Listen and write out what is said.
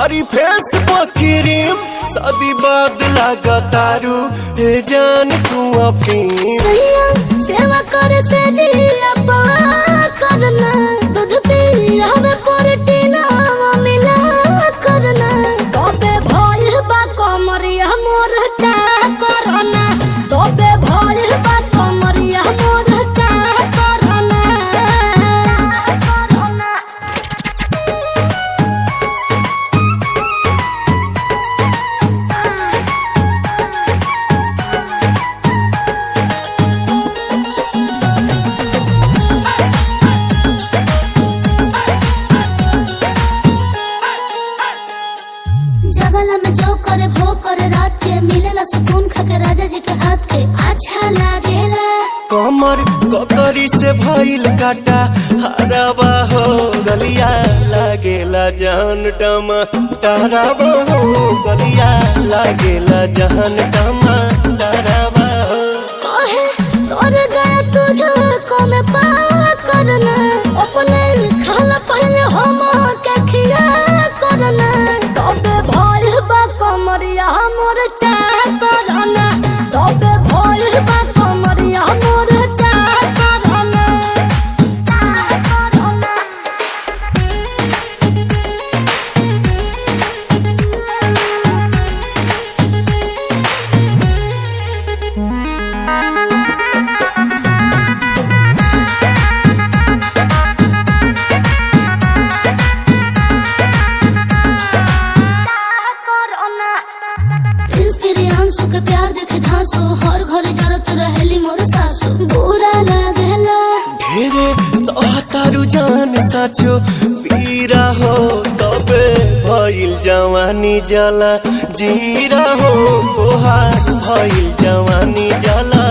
मारी फेस पर क्रीम शादी बाद लगा तारू हे जान तू अपनी सेवा करे से दिया करना दूध पी हमें प्रोटीन मिला करना तबे भइल बा कमरिया मोर चाह करना तबे भइल बा कमरिया मोर चाह करना जगला में जो करे वो करे रात के मिलेला सुकून खाके राजा जी के हाथ के अच्छा लागेला कमर ककरी से भइल काटा हरावा हो गलिया लागेला जान टमा तारावा हो गलिया लागेला जान टमा तारावा हो कहे तोर गया तुझे को में पा करना अपने खाला पहले हम के खिया करना तबे भइल बा कमरिया मोर चाह करना तबे भइल बा कमरिया मोर चाह करना के प्यार देखे धांसो हर घरे जरत रहेली मोर सासो बुरा लागेला ढेरे सहतारू जान साचो पीरा हो तबे भइल जवानी जला जीरा हो तोहार भइल जवानी जला